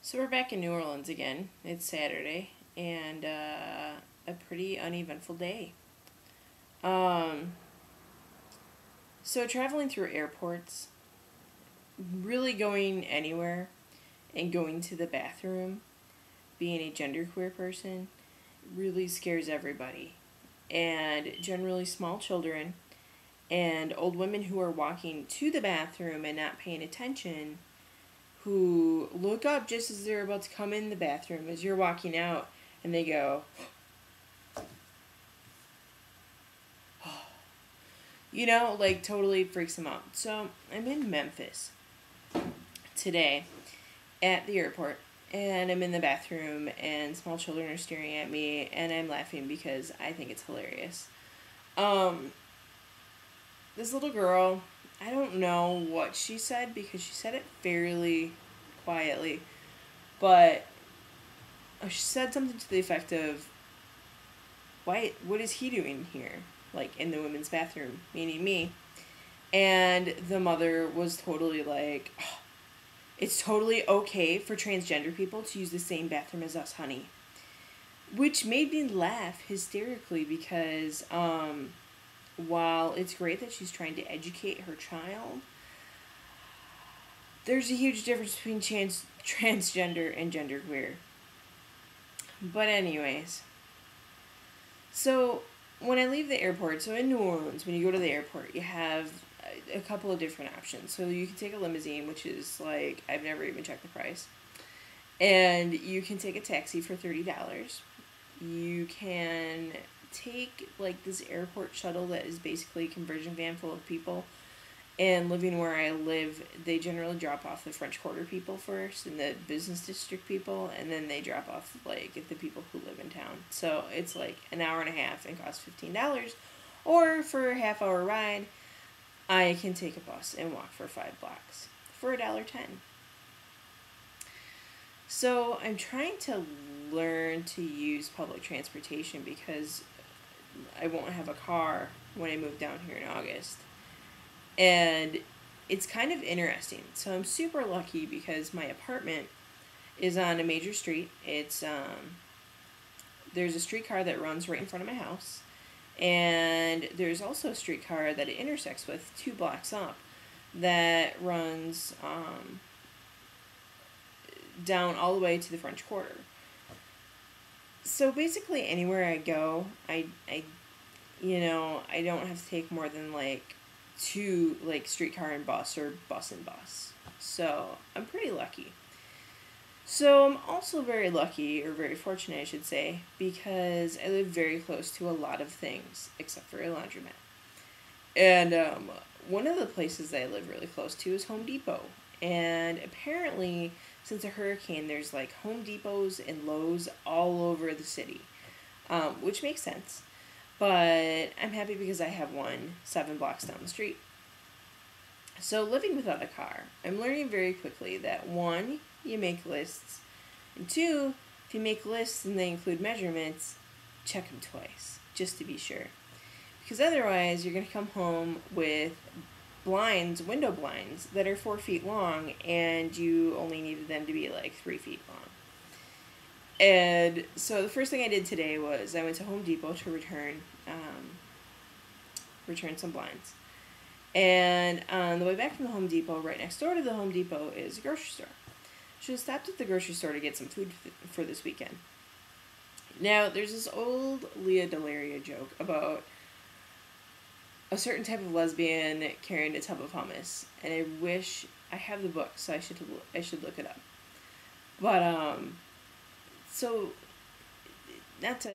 So we're back in New Orleans again. It's Saturday and a pretty uneventful day. Um, so traveling through airports, really going anywhere and going to the bathroom, being a genderqueer person, really scares everybody. And generally small children and old women who are walking to the bathroom and not paying attention, who look up just as they're about to come in the bathroom as you're walking out, and they go, like totally freaks them out. So I'm in Memphis today at the airport, and I'm in the bathroom, and small children are staring at me, and I'm laughing because I think it's hilarious. Um, this little girl, I don't know what she said because she said it fairly quietly, but she said something to the effect of, "Why? What is he doing here? Like in the women's bathroom?" Meaning me. And the mother was totally like, "Oh, it's totally okay for transgender people to use the same bathroom as us, honey." Which made me laugh hysterically because while it's great that she's trying to educate her child, there's a huge difference between transgender and genderqueer. But anyways, so when I leave the airport, so in New Orleans, when you go to the airport, you have a couple of different options. So you can take a limousine, which is like, I've never even checked the price. And you can take a taxi for $30. You can take like this airport shuttle that is basically a conversion van full of people. And living where I live, they generally drop off the French Quarter people first and the business district people, and then they drop off like the people who live in town. So it's like an hour and a half and costs $15. Or for a half hour ride, I can take a bus and walk for 5 blocks for $1.10. So I'm trying to learn to use public transportation because I won't have a car when I move down here in August. And it's kind of interesting. So I'm super lucky because my apartment is on a major street. It's there's a streetcar that runs right in front of my house, and there's also a streetcar that it intersects with 2 blocks up that runs down all the way to the French Quarter. So basically, anywhere I go, I don't have to take more than like two, like streetcar and bus or bus and bus. So I'm pretty lucky. So I'm also very lucky, or very fortunate, I should say, because I live very close to a lot of things, except for a laundromat. And one of the places that I live really close to is Home Depot. And apparently, since a hurricane, there's like Home Depots and Lowe's all over the city, which makes sense. But I'm happy because I have one 7 blocks down the street. So living without a car, I'm learning very quickly that one, you make lists, and two, if you make lists and they include measurements, check them twice, just to be sure. Because otherwise, you're going to come home with blinds, window blinds, that are 4 feet long, and you only needed them to be like 3 feet long. And so the first thing I did today was I went to Home Depot to return some blinds. And on the way back from the Home Depot, right next door to the Home Depot is a grocery store. Should have stopped at the grocery store to get some food for this weekend. Now, there's this old Leah Delaria joke about a certain type of lesbian carrying a tub of hummus, and I wish I have the book, so I should look it up. But so not to